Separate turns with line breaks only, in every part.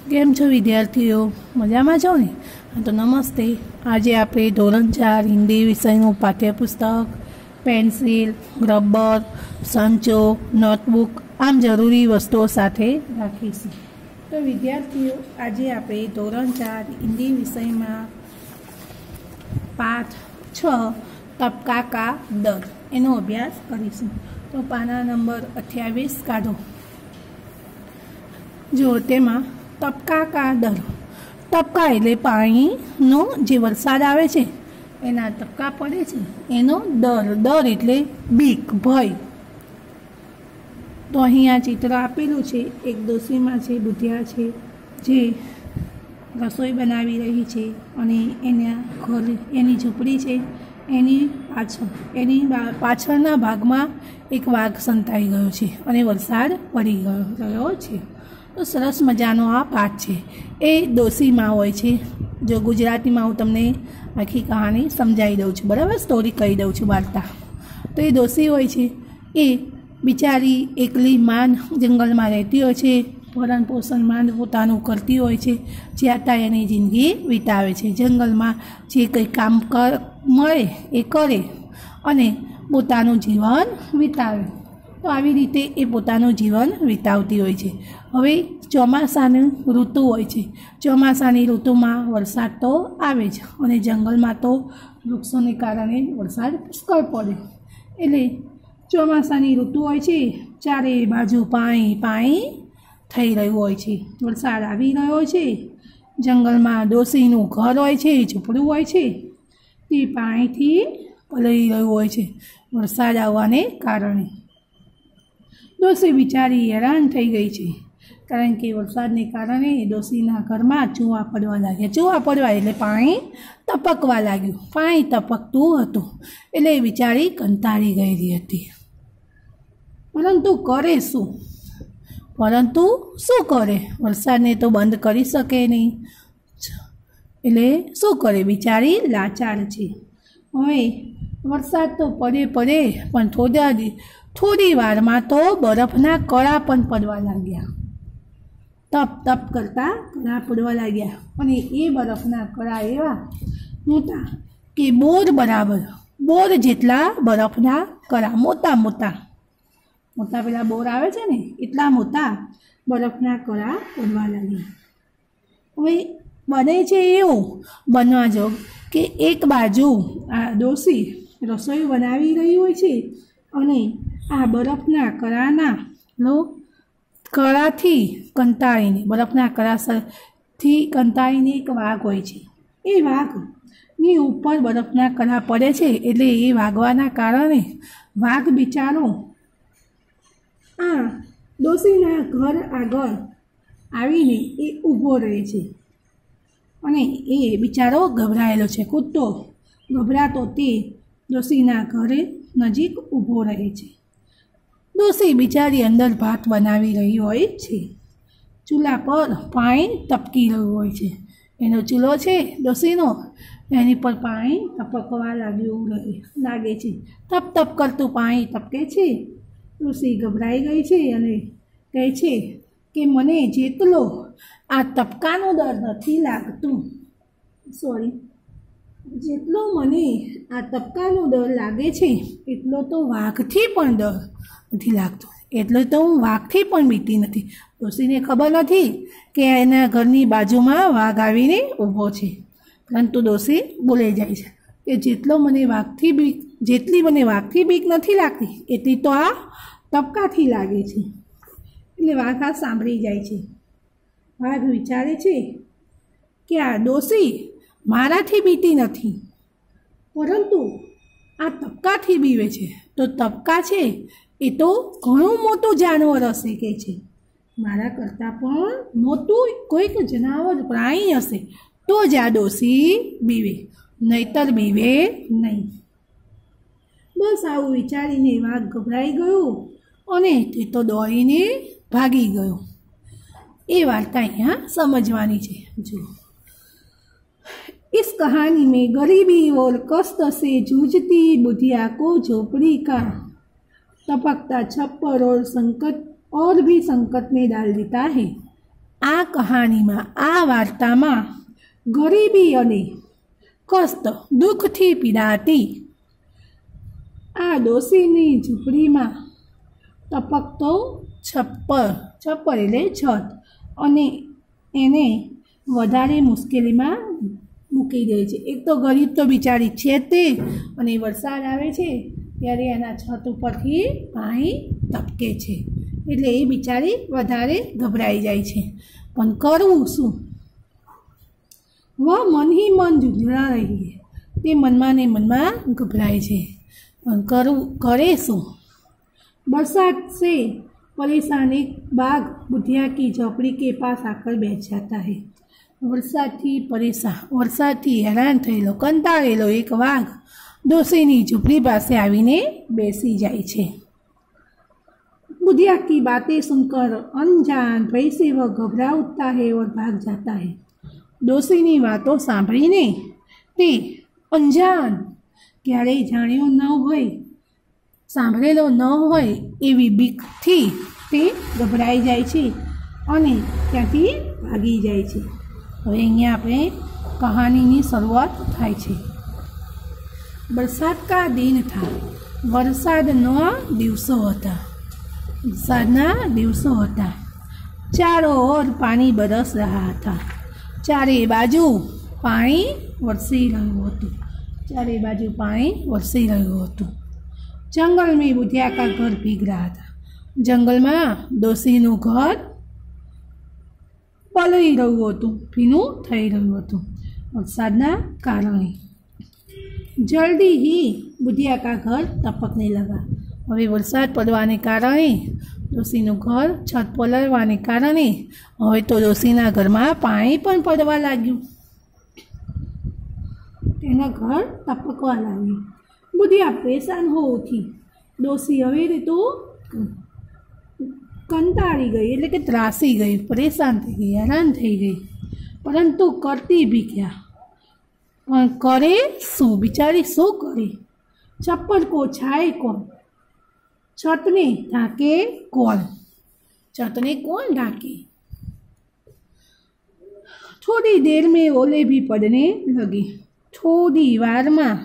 કેમ છો વિદ્યાર્થીઓ? મજામાં છો ને? તો નમસ્તે. આજે આપણે ધોરણ 4 હિન્દી વિષયનું પાઠ્યપુસ્તક, પેન્સિલ, રબર, સંચો, નોટબુક આમ જરૂરી વસ્તુઓ સાથે રાખીશું. તો વિદ્યાર્થીઓ, આજે આપણે ધોરણ 4 હિન્દી વિષયમાં પાઠ 6 તબકા કા દર એનો અભ્યાસ કરીશું. તો પાના નંબર 28 કાઢો. જો તેમાં તબકા કા દર, તબકા એટલે પાણીનો જે વરસાદ આવે છે એના તબકા પડે છે એનો દર, દર એટલે બીક, ભય. તો અહીંયા ચિત્ર આપેલું છે. એક ડોશીમાં છે, બુધિયા છે, જે રસોઈ બનાવી રહી છે અને એના ઘર, એની ઝૂંપડી છે, એની પાછળના ભાગમાં એક વાઘ સંતાઈ ગયો છે અને વરસાદ પડી રહ્યો છે. તો સરસ મજાનો આ પાઠ છે. એ ડોશીમાં હોય છે. જો ગુજરાતીમાં હું તમને આખી કહાની સમજાવી દઉં છું, બરાબર? સ્ટોરી કહી દઉં છું, વાર્તા. તો એ ડોશી હોય છે એ બિચારી એકલી માંડ જંગલમાં રહેતી હોય છે. ભરણ પોષણ માંડ પોતાનું કરતી હોય છે. જ્યાં ત્યાં એની જિંદગી વિતાવે છે. જંગલમાં જે કંઈ કામ મળે એ કરે અને પોતાનું જીવન વિતાવે. તો આવી રીતે એ પોતાનું જીવન વિતાવતી હોય છે. હવે ચોમાસાની ઋતુ હોય છે. ચોમાસાની ઋતુમાં વરસાદ તો આવે જ અને જંગલમાં તો વૃક્ષોને કારણે વરસાદ પુષ્કળ પડે. એટલે ચોમાસાની ઋતુ હોય છે, ચારે બાજુ પાણી પાણી થઈ રહ્યું હોય છે. વરસાદ આવી રહ્યો છે. જંગલમાં ડોશીનું ઘર હોય છે, ઝૂંપડું હોય છે, તે પાણીથી પલળી રહ્યું હોય છે વરસાદ આવવાને કારણે. ડોશી બિચારી હેરાન થઈ ગઈ છે, કારણ કે વરસાદને કારણે ડોશીના ઘરમાં ચૂવા પડવા લાગ્યા. ચૂવા પડવા એટલે પાણી ટપકવા લાગ્યું. પાણી ટપકતું હતું એટલે એ બિચારી કંટાળી ગયેલી હતી. પરંતુ શું કરે? વરસાદને તો બંધ કરી શકે નહીં. એટલે શું કરે? બિચારી લાચાર છે. હવે વરસાદ તો પડે પણ થોડી વારમાં તો બરફના કણા પણ પડવા લાગ્યા. તપ કરતા કણા પડવા લાગ્યા અને એ બરફના કણા એવા મોટા કે બોર જેટલા બરફના કણા, મોટા પેલા બોર આવે છે ને એટલા મોટા બરફના કણા પડવા લાગ્યા. હવે બને છે એવું બનવા જો કે એક બાજુ આ ડોશી રસોઈ બનાવી રહી હોય છે અને આ બરફના કણાથી કંટાળીને, બરફના કણાથી કંટાળીને એક વાઘ હોય છે. એ વાઘની ઉપર બરફના કણા પડે છે એટલે એ વાગવાના કારણે વાઘ બિચારો આ ડોશીના ઘર આગળ આવીને એ ઊભો રહે છે અને એ બિચારો ગભરાયેલો છે. કૂદતો ગભરાતો તે ડોશીના ઘરે નજીક ઊભો રહે છે. ડોશી બિચારી અંદર ભાત બનાવી રહી હોય છે. ચૂલા પર પાણી ટપકી રહ્યું હોય છે. એનો ચૂલો છે ડોશીનો, એની પર પાણી ટપકવા લાગે છે. તપ કરતું પાણી ટપકે છે. ડોશી ગભરાઈ ગઈ છે અને કહે છે કે મને જેટલો આ ટપકાનો ડર નથી લાગતું, જેટલો મને આ ટપકાનો ડર લાગે છે એટલો તો વાઘથી પણ ડર નથી લાગતો. એટલે તો હું વાઘથી પણ બીતી નથી. ડોશીને ખબર નથી કે એના ઘરની બાજુમાં વાઘ આવીને ઊભો છે. પરંતુ ડોશી બોલાઈ જાય છે કે જેટલી મને વાઘથી બીક નથી લાગતી એટલી તો આ ટપકાથી લાગે છે. એટલે વાઘ આ સાંભળી જાય છે. વાઘ વિચારે છે કે આ ડોશી મારાથી બીતી નથી, પરંતુ આ ટપકાથી બીવે છે. તો ટપકા છે એ તો ઘણું મોટું જાનવર હશે કે છે. મારા કરતાં પણ મોટું કોઈક જનાવર, પ્રાણી હશે તો જ આ ડોશી બીવે, નહીતર બીવે નહીં. બસ આવું વિચારીને વાઘ ગભરાઈ ગયો અને તે તો દોડીને ભાગી ગયો. એ વાર્તા અહીંયા समझवानी છે. જો इस कहानी में गरीबी और कष्ट से जूझती बुधिया को झोपड़ी का टपकता छप्पर और भी संकट में डाल देता है. आ कहानी में आ वार्ता में गरीबी अने कष्ट दुख थी पीड़ाती आ डोशीनी झूंपड़ी में टपकतो छप्पर एटले छत अने एने वधारे मुश्केली में मूकी दे छे। एक तो गरीब तो बिचारी छे ते अने वरसाद आवे छे त्यारे एना छत उपरथी पाणी टपके छे एटले ए बिचारी वधारे गभराई जाय छे। पण करवुं शुं? वह मन ही मन झूंझला रही है। ते मनमा ने मनमा गभराय छे पण करे शुं? बरसात से परेशान एक बाघ बुधिया की झोपड़ी के पास आकर बैठ जाता है। वरसादथी हैरान थयेलो कंटाळेलो एक वाघ डोशीनी झूंपड़ी पासे आवीने बेसी जाय छे। बुधिया की बातें सुनकर अनजान भय से वह घबरा उठता है और भाग जाता है। डोशीनी वातो सांभळीने ते अनजान क्यारेय जाण्यो न होय सांभळेलो न होय एवी बीकथी ते गभराई जाय छे अने त्यांथी भागी जाय छे। हवे अहींया आपणे कहानीनी शरूआत थाय छे। बरसात का दिन था। वरसादना दिवसों हता। चारों ओर पानी बरस रहा था। चारे बाजू पाणी वरसी रह्युं हतुं। जंगल में बुधिया का घर भीग रहा था। जंगल में डोशीनुं घर पलળી રહ્યું હતું, ભીનું થઈ રહ્યું હતું વરસાદના કારણે। जल्दी ही बुधिया का घर टपकने लगा। हवे वरसाद पड़वाने कारणे डोशीनुं घर छत पलळवाने कारणे हवे तो डोशीना घरमां पाणी पण पड़वा लाग्युं। तेना घर टपकवा लाग्युं। बुधिया परेशान हो उठी। डोशी हवे तो कंटाळी गई एटले के त्रासी गई, परेशान थई गई, हैरान थई गई। परंतु करती भी क्या? करे शुं? बिचारी शुं करे? छप्पर को छाए कौन? छतने ढाके कौन? छतने कौन ढाके? थोड़ी देर में ओले भी पड़ने लगी। थोड़ी वार में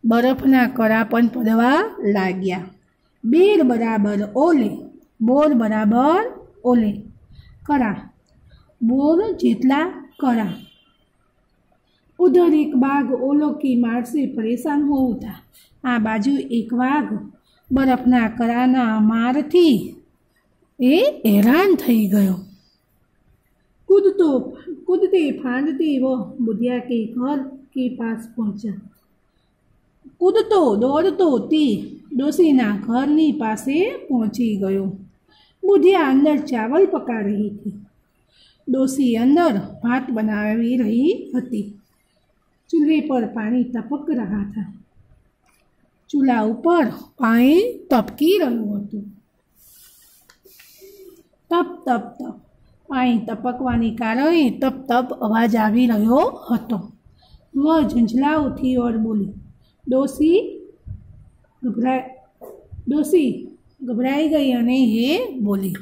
बरफना करा पण पड़वा लाग्या। बेर बराबर ओले, बोर बराबर ओले, करा बोर जेटला करा। उधर एक बाघ ओलो की मार से परेशान हो उठा। आ बाजू एक वाघ बरफना कराना मारथी हैरान थई गयो। कूदते फांदते वो बुधिया के घर के पास पहुंचा। कूदतो दौड़तो ते डोशीना घरनी पासे पहुंची गयो। बुधिया अंदर चावल पका रही थी। डोशी अंदर भात बनावी रही हती। चूल्हे पर पानी टपक रहा था। चूल्हा ऊपर पानी टपकी रह्युं हतुं। तप तप तप पानी टपकवाने कारणे तप तप अवाज आवी रह्यो हतो। वह झंझला उठी और बोली। डोशी घबराई गई अने ये बोली,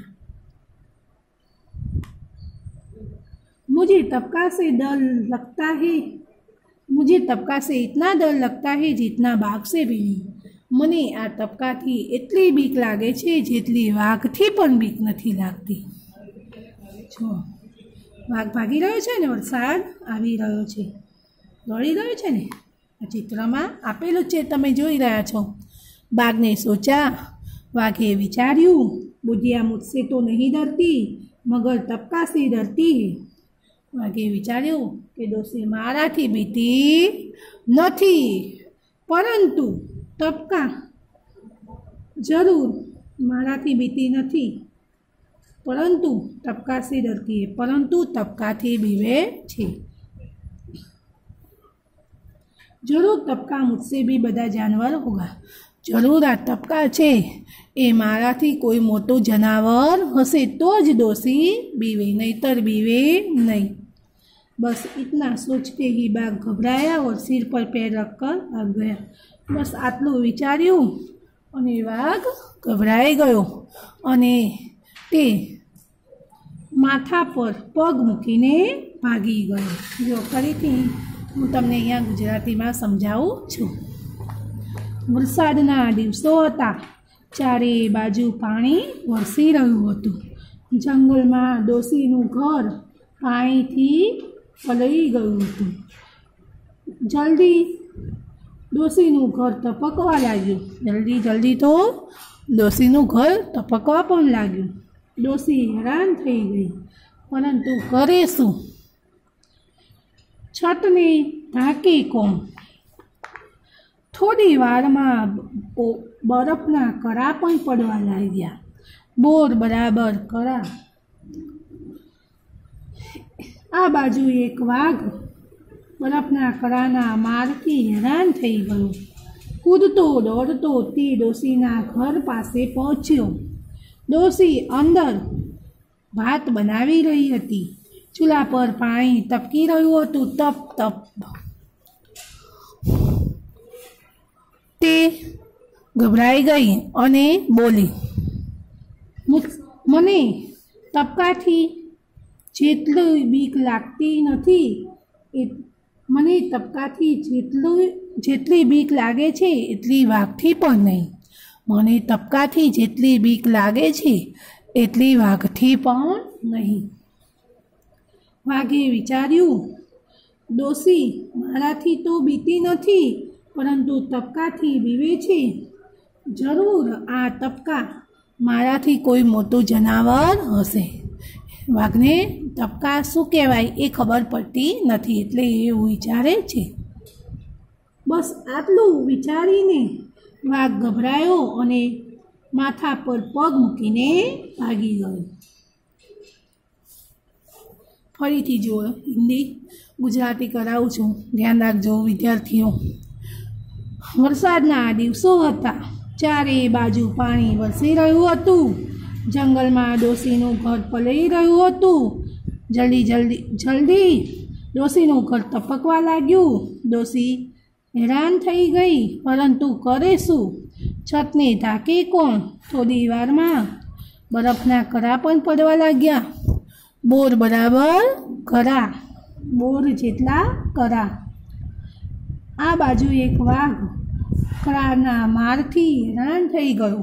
मुझे तपका से इतना डर लगता है जितना बाघ से भी नहीं। मने आ तपकाथी एटली बीक लागे छे जेटली वाघथी पण बीक नथी लागती। जो वाघ भागी रह्यो छे ने वरसाद आवी रह्यो छे, दौड़ी रह्यो छे ने आ चित्रमां आपेलुं छे, तमे जोई रह्या छो। बाघने सोचा, वाघे विचार्યું, बुधिया मुझसे तो नहीं डरती मगर तपका से डरती है। वाघे विचार्યું કે ડોશી મારાથી બીતી નથી, પરંતુ તપકા જરૂર મારાથી બીતી નથી, પરંતુ તપકા से डरती है, परंतु तपकाથી बीवे छे। जरूर तपका मुझसे भी बड़ा जानवर होगा। जरूर आ तपका छे ए माराथी कोई मोटो जनावर हसे तो ज डोशी बीवे, नहींतर बीवे नहीं। बस इतना सोचते ही बाघ घबराया और सिर पर पैर रखकर भाग गया। बस आटलू विचार्યું અને વાઘ ગભરાઈ ગયો અને તે माथा पर पग मूकीने भागी गयो। जो फरीथी हूँ तमने अहींया गुजराती में समझावुं छुं। वरसादना दिवसो हता। चारे बाजू पाणी वरसी रह्युं हतुं। जंगलमां डोशीनुं घर पाणीथी पलળી गयुं हतुं। जल्दी डोशीनुं घर टपकवा लाग्युं। जल्दी जल्दी तो डोशीनुं घर टपकवा पण लाग्युं। डोशी हैरान थई गई, परंतु करे शुं? छतने ढांके कोण? थोड़ी वारमां बरफना करा पण पड़वा लाग्या। बोर बराबर करा। आ बाजू एक वाघ बरफना कराना मारथी हैरान थई गयो। कूदतो दौड़तो ते डोशीना घर पासे पहोंच्यो। डोशी अंदर भात बनावी रही हती। चूला पर पाणी टपकी रह्युं हतुं, तप तप। ते गभराई गई अने बोली, मने तपकाथी जेटली बीक लागती नथी। मने तपकाथी जेटली बीक लागे छे एटली वाघथी पण नहीं। मने तपकाथी जेटली बीक लागे छे एटली वाघथी पण नहीं। वाघे विचार्युं, डोशी माराथी तो बीती नथी, परंतु तपकाथी बीवे छे। जरूर आ तपका माराथी कोई मोटुं जनावर हशे। वाघने तपका शुं कहेवाय ए खबर पड़ती नथी, एटले एवुं विचारे छे। बस आटલું विचारीने वाघ गभरायो अने माथा पर पग मूकीने भागी गयो। फरीथी जो हिंदी गुजराती करावुं छुं, ध्यान राखजो विद्यार्थीओ। वरसादना दिवसो हता। चारे बाजू पाणी वरसी रह्युं हतुं। जंगलमां डोशीनुं घर पलળી रह्युं हतुं। जल्दी जल्दी जल्दी डोशीनुं घर टपकवा लाग्युं। डोशी हैरान थई गई, परंतु करे शुं? छतने ढांके कोण? थोड़ी वारमां बरफना करा पण पड़वा लाग्या। बोर बराबर करा। बोर जेटला करा। आ बाजू एक वाघ कराना मारथी हैरान थई गयो।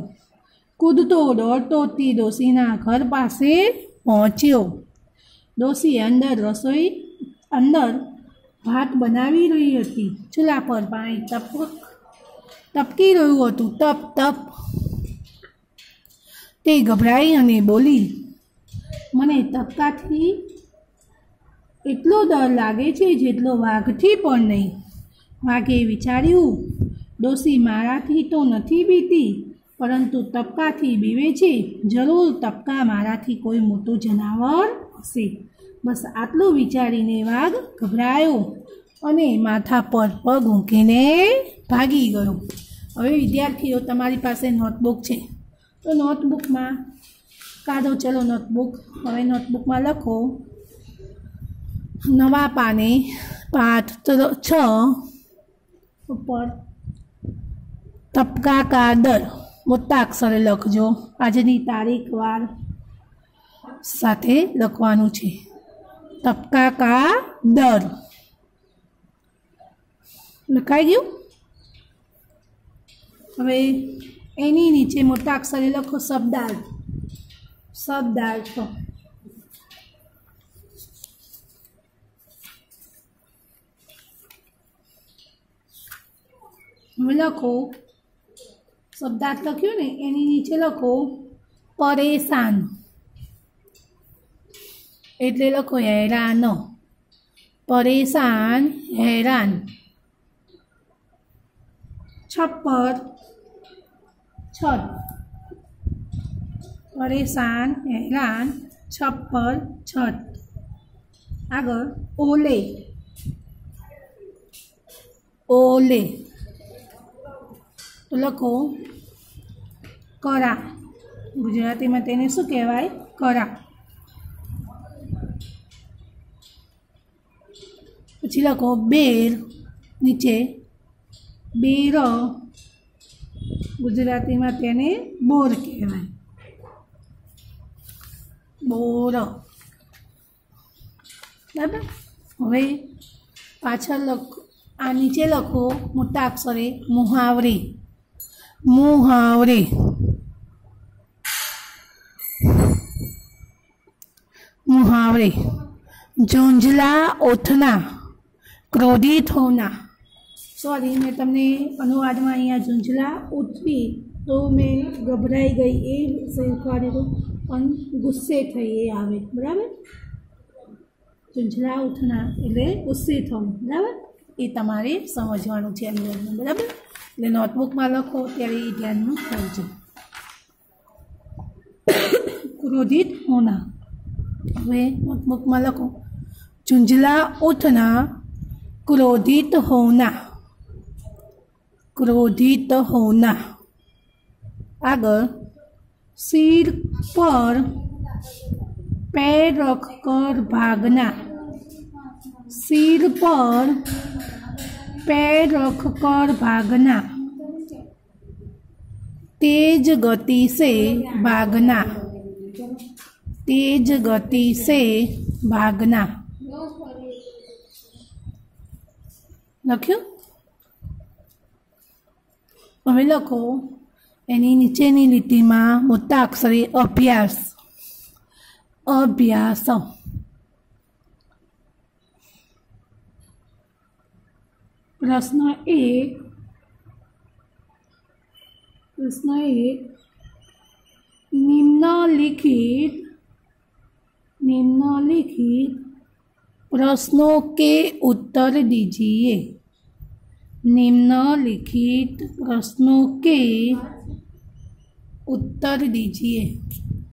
कूदतो दौड़तो ते डोशीना घर पासे पहोंच्यो। डोशी अंदर भात बनावी रही हती। चूला पर पाणी टपकी रह्युं हतुं, तप तप। ते गभराई अने बोली, मने तपकाथी एटलो डर लागे छे जेटलो वाघथी पण नहीं। वाघे विचार्युं, डोशी माराथी तो नथी बीती, परंतु तपकाथी बीवे छे। जरूर तपका माराथी कोई मोटुं जनावर हशे। बस आटલું विचारीने वाघ गभरायो अने माथा पर पग मूकीने भागी गयो। हवे विद्यार्थीओ तमारी पासे नोटबुक छे, तो नोटबुक में काढो। चलो नोटबुक। हवे नोटबुक में लखो नवा पाने पाठ 6 ऊपर तपका का दर मोटा अक्षरे लखजो। आजनी तारीख वार साथे लखवानुं छे। तपका का दर लखाई गयुं। हवे एनी नीचे मोटा अक्षरे लखो शब्दार्थ। शब्दार्थ लखो। शब्दार्थ लख्यो ने एनी नीचे लखो परेशान, एटले लखो हैरान। परेशान हैरान। छप्पर छत। परेशान हैरान छप्पर छत। आगळ ओले ओले। तो लखो करा। गुजराती में तेने शुं कहेवाय? करा। पछी लखो बेर। नीचे बेर। गुजराती में तेने बोर कहेवाय। बोर। बराबर। हवे पाछळ लखो, आ नीचे लखो मोटा अक्षरे मुहावरे। मुहावरे मुहावरे झुंझला उठना, क्रोधित होना। सॉरी, मैं तमने अनुवाद में अहींया झुंझला उठवी तो मैं गभराई गई ए शिखवाड्युं हतुं, पण गुस्से थई ए आवे। बराबर। झुंझला उठना एटले गुस्से थवुं। बराबर। ए तमारे समझवानुं छे अनुवादमां। बराबर। एटले नोटबुक में लखो त्यारे ए ध्यान में राखजो। क्रोधित होना, हवे नोटबुक में लखो झुंझला उठना, क्रोधित होना। क्रोधित होना। आगे सिर पर पैर रखकर भागना। सिर पर पैर रखकर भागना। तेज गति से भागना। तेज गति से भागना। लख्યું? हवे लखो एनी नीचेनी લીટીમાં મોટા અક્ષરે અભ્યાસ। અભ્યાસ। प्रश्न 1। प्रश्न 1, निम्नलिखित प्रश्नों के उत्तर दीजिए। निम्नलिखित प्रश्नों के उत्तर दीजिए।